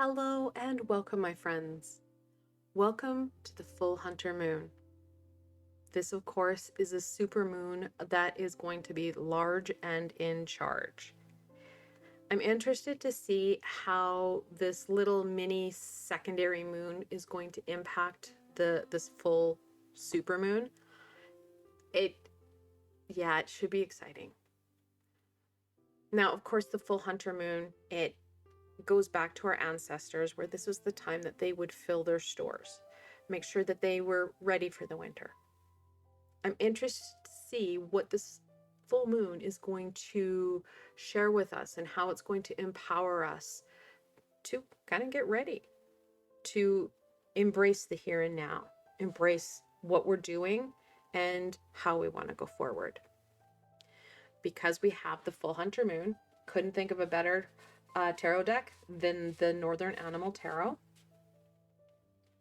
Hello and welcome, my friends. Welcome to the full hunter moon. This, of course, is a super moon that is going to be large and in charge. I'm interested to see how this little mini secondary moon is going to impact this full super moon. It should be exciting. Now, of course, the full hunter moon, it goes back to our ancestors where this was the time that they would fill their stores, make sure that they were ready for the winter. I'm interested to see what this full moon is going to share with us and how it's going to empower us to kind of get ready to embrace the here and now, embrace what we're doing and how we want to go forward. Because we have the full hunter moon, couldn't think of a better tarot deck than the Northern Animal Tarot.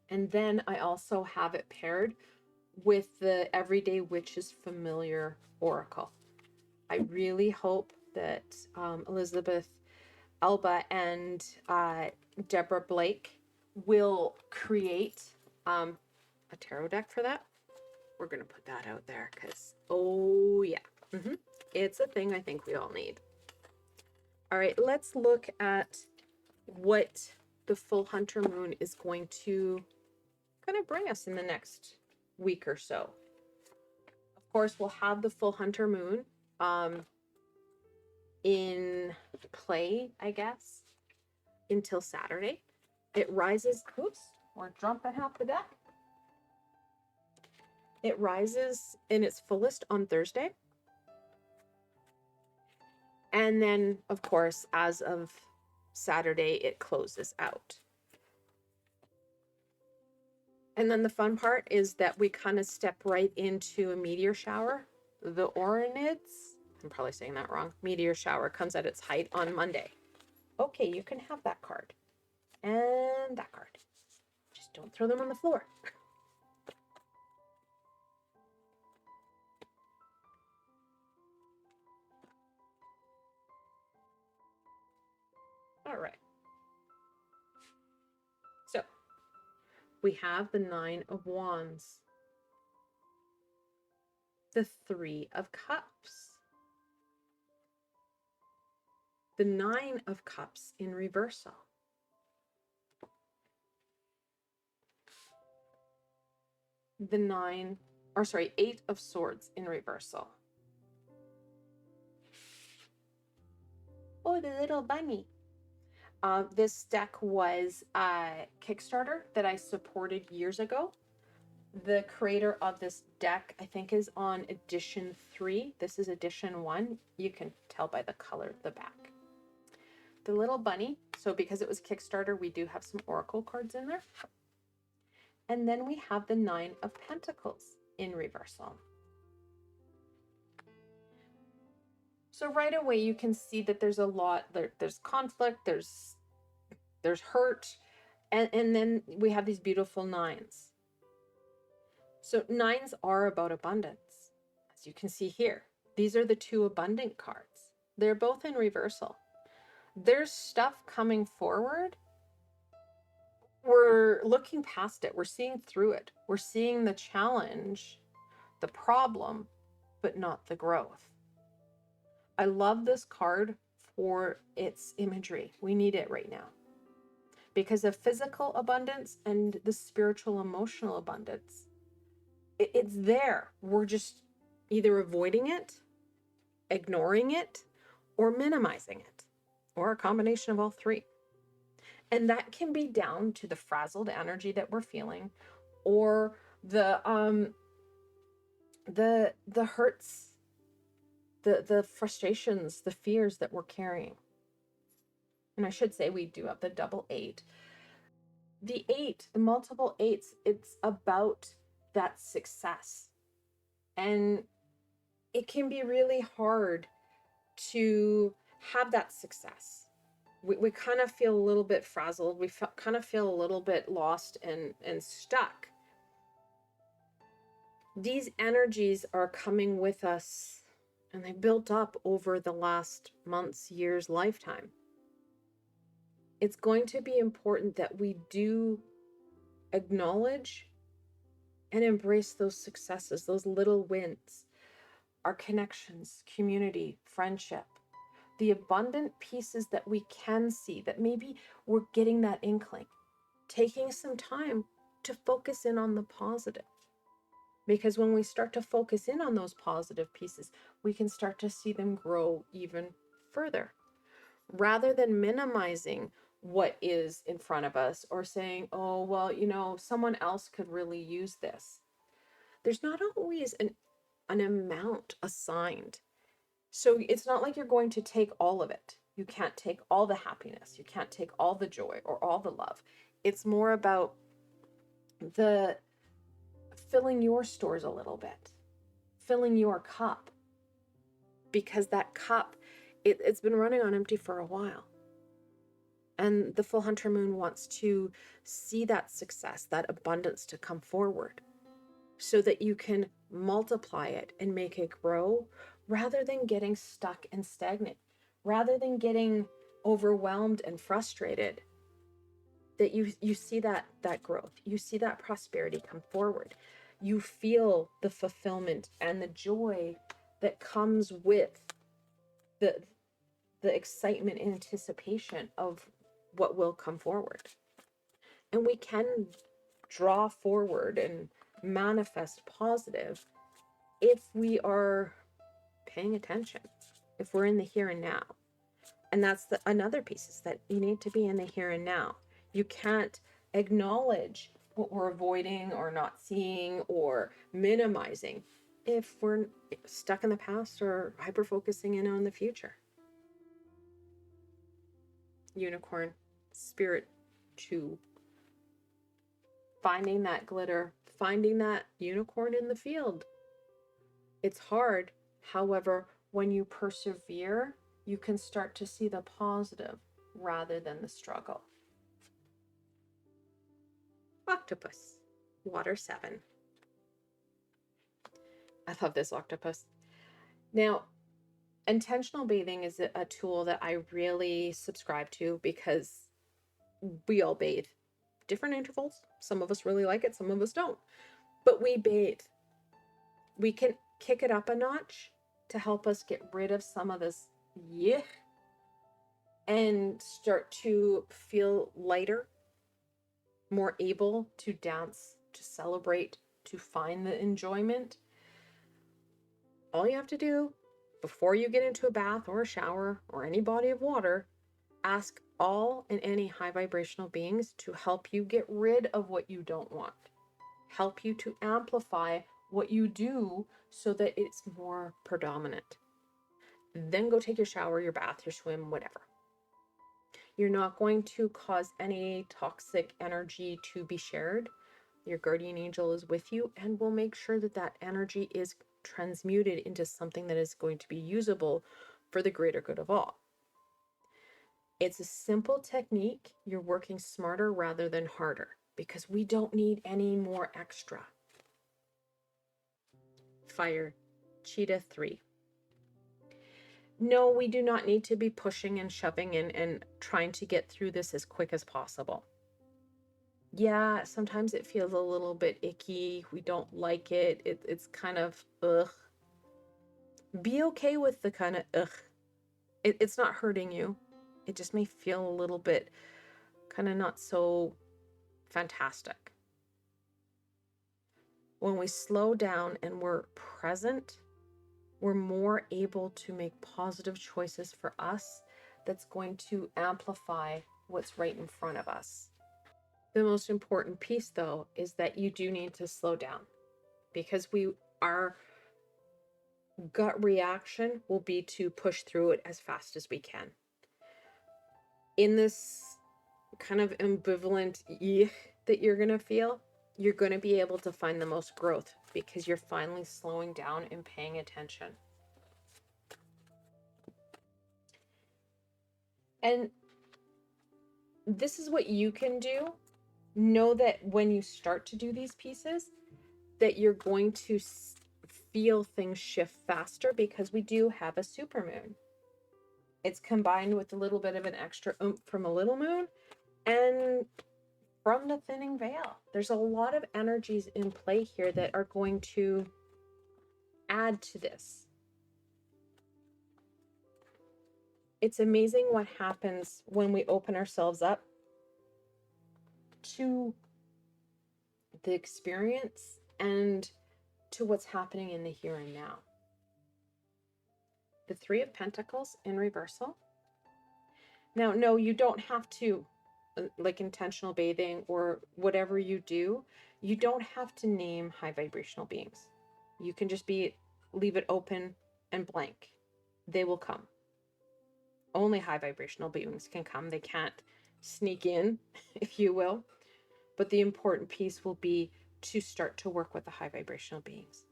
And then I also have it paired with the Everyday Witch's Familiar Oracle. I really hope that Elizabeth Elba and Deborah Blake will create a tarot deck for that. We're going to put that out there because, oh yeah, it's a thing I think we all need. All right, let's look at what the full hunter moon is going to kind of bring us in the next week or so. Of course, we'll have the full hunter moon in play, I guess, until Saturday. It rises, oops, we're jumping half the deck. It rises in its fullest on Thursday. And then, of course, as of Saturday, it closes out. And then the fun part is that we kind of step right into a meteor shower. The Oranids, I'm probably saying that wrong, meteor shower comes at its height on Monday. Okay, you can have that card. And that card. Just don't throw them on the floor. All right. So we have the Nine of Wands, the Three of Cups, the Nine of Cups in reversal, the Eight of Swords in reversal. Oh, the little bunny. This deck was a Kickstarter that I supported years ago. The creator of this deck, I think, is on edition 3. This is edition 1. You can tell by the color of the back. The little bunny. So because it was Kickstarter, we do have some oracle cards in there. And then we have the Nine of Pentacles in reversal. So right away, you can see that there's a lot, there's conflict, there's hurt, and then we have these beautiful nines. So nines are about abundance, as you can see here. These are the two abundant cards. They're both in reversal. There's stuff coming forward. We're looking past it. We're seeing through it. We're seeing the challenge, the problem, but not the growth. I love this card for its imagery. We need it right now. Because of physical abundance and the spiritual emotional abundance, it's there. We're just either avoiding it, ignoring it, or minimizing it, or a combination of all three. And that can be down to the frazzled energy that we're feeling, or the hurts, the frustrations, the fears that we're carrying. And I should say we do have the double 8. The 8, the multiple 8s, it's about that success. And it can be really hard to have that success. We kind of feel a little bit frazzled. We kind of feel a little bit lost and stuck. These energies are coming with us, and they built up over the last months, years, lifetime. it's going to be important that we do acknowledge and embrace those successes, those little wins, our connections, community, friendship, the abundant pieces that we can see, that maybe we're getting that inkling, taking some time to focus in on the positive. Because when we start to focus in on those positive pieces, we can start to see them grow even further. Rather than minimizing what is in front of us or saying, oh, well, someone else could really use this. There's not always an amount assigned. So it's not like you're going to take all of it. You can't take all the happiness. You can't take all the joy or all the love. It's more about the filling your stores a little bit, filling your cup, because that cup, it's been running on empty for a while. And the full hunter moon wants to see that success, that abundance to come forward so that you can multiply it and make it grow rather than getting stuck and stagnant, rather than getting overwhelmed and frustrated. That you see that growth, you see that prosperity come forward. You feel the fulfillment and the joy that comes with the excitement and anticipation of what will come forward. And we can draw forward and manifest positive if we are paying attention, if we're in the here and now. And that's another piece, is that you need to be in the here and now. You can't acknowledge what we're avoiding or not seeing or minimizing if we're stuck in the past or hyper focusing in on the future. Unicorn, Spirit 2. Finding that glitter, finding that unicorn in the field. It's hard. However, when you persevere, you can start to see the positive rather than the struggle. Octopus, Water 7. I love this octopus. Now, intentional bathing is a tool that I really subscribe to because we all bathe different intervals. Some of us really like it, some of us don't. But we bathe. We can kick it up a notch to help us get rid of some of this yuck and start to feel lighter, more able to dance, to celebrate, to find the enjoyment. All you have to do before you get into a bath or a shower or any body of water, ask all and any high vibrational beings to help you get rid of what you don't want, help you to amplify what you do so that it's more predominant. Then go take your shower, your bath, your swim, whatever. You're not going to cause any toxic energy to be shared. Your guardian angel is with you and will make sure that that energy is transmuted into something that is going to be usable for the greater good of all. It's a simple technique. You're working smarter rather than harder because we don't need any more extra. Fire, Cheetah 3. No, we do not need to be pushing and shoving and trying to get through this as quick as possible. Yeah, sometimes it feels a little bit icky. We don't like it. It's kind of ugh. Be okay with the kind of ugh. It's not hurting you. It just may feel a little bit kind of not so fantastic. When we slow down and we're present, we're more able to make positive choices for us that's going to amplify what's right in front of us. The most important piece, though, is that you do need to slow down because our gut reaction will be to push through it as fast as we can. In this kind of ambivalent that you're going to feel, you're going to be able to find the most growth because you're finally slowing down and paying attention. And this is what you can do. Know that when you start to do these pieces, that you're going to feel things shift faster because we do have a supermoon. It's combined with a little bit of an extra oomph from a little moon and from the thinning veil. There's a lot of energies in play here that are going to add to this. It's amazing what happens when we open ourselves up to the experience and to what's happening in the here and now. The Three of Pentacles in reversal. Now, no, you don't have to, like intentional bathing or whatever you do, you don't have to name high vibrational beings. You can just leave it open and blank. They will come. Only high vibrational beings can come. They can't sneak in, if you will. But the important piece will be to start to work with the high vibrational beings.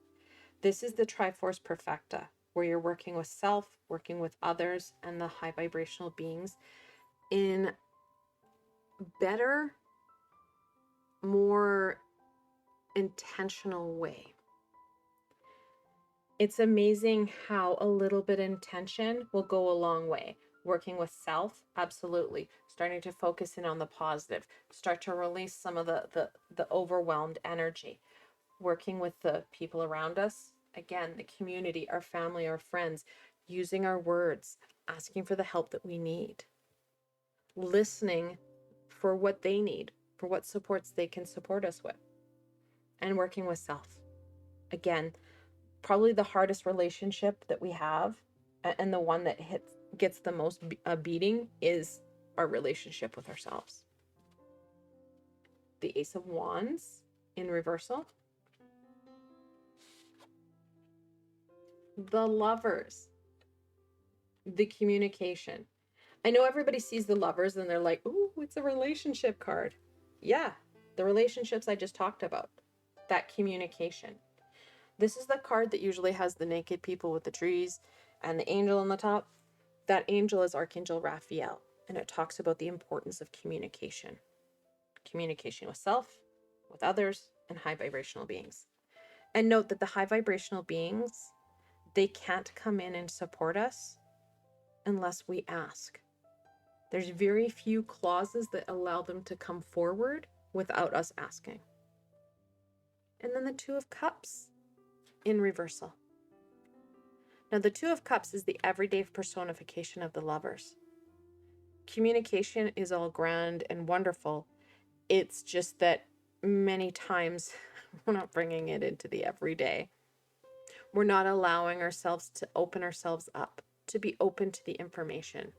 This is the Triforce Perfecta, where you're working with self, working with others, and the high vibrational beings in better, more intentional way. It's amazing how a little bit of intention will go a long way. Working with self, absolutely. Starting to focus in on the positive. Start to release some of the overwhelmed energy. Working with the people around us, again, the community, our family, our friends, using our words, asking for the help that we need. Listening for what they need, for what supports they can support us with. And working with self. Again, probably the hardest relationship that we have, and the one that gets the most beating, is our relationship with ourselves. The Ace of Wands in reversal. The Lovers. The communication. I know everybody sees the Lovers and they're like, ooh, it's a relationship card. Yeah, the relationships I just talked about. That communication. This is the card that usually has the naked people with the trees and the angel on the top. That angel is Archangel Raphael, and it talks about the importance of communication. Communication with self, with others, and high vibrational beings. And note that the high vibrational beings, they can't come in and support us unless we ask. There's very few clauses that allow them to come forward without us asking. And then the Two of Cups in reversal. Now, the Two of Cups is the everyday personification of the Lovers. Communication is all grand and wonderful. It's just that many times we're not bringing it into the everyday. We're not allowing ourselves to open ourselves up, to be open to the information,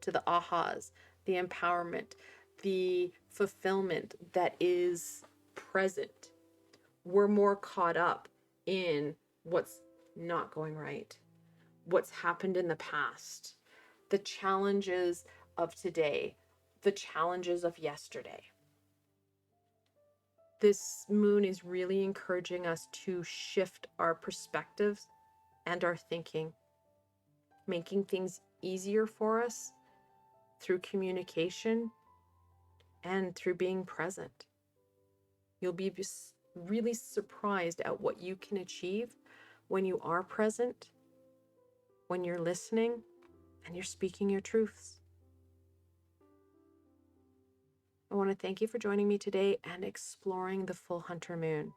to the ahas, the empowerment, the fulfillment that is present. We're more caught up in what's not going right, what's happened in the past, the challenges of today, the challenges of yesterday. This moon is really encouraging us to shift our perspectives and our thinking, making things easier for us through communication and through being present. You'll be really surprised at what you can achieve when you are present, when you're listening, and you're speaking your truths. I want to thank you for joining me today and exploring the full hunter moon.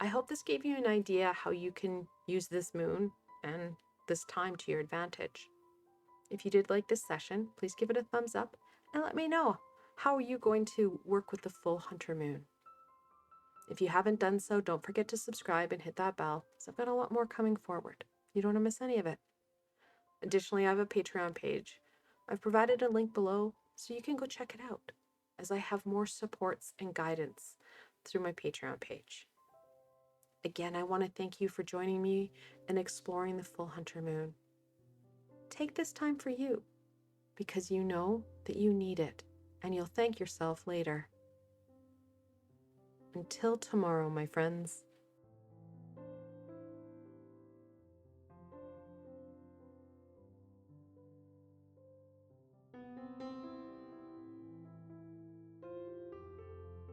I hope this gave you an idea how you can use this moon and this time to your advantage. If you did like this session, please give it a thumbs up and let me know, how are you going to work with the full hunter moon? If you haven't done so, don't forget to subscribe and hit that bell, because I've got a lot more coming forward. You don't want to miss any of it. Additionally, I have a Patreon page. I've provided a link below so you can go check it out, as I have more supports and guidance through my Patreon page. Again, I want to thank you for joining me and exploring the full hunter moon. Take this time for you, because you know that you need it, and you'll thank yourself later. Until tomorrow, my friends.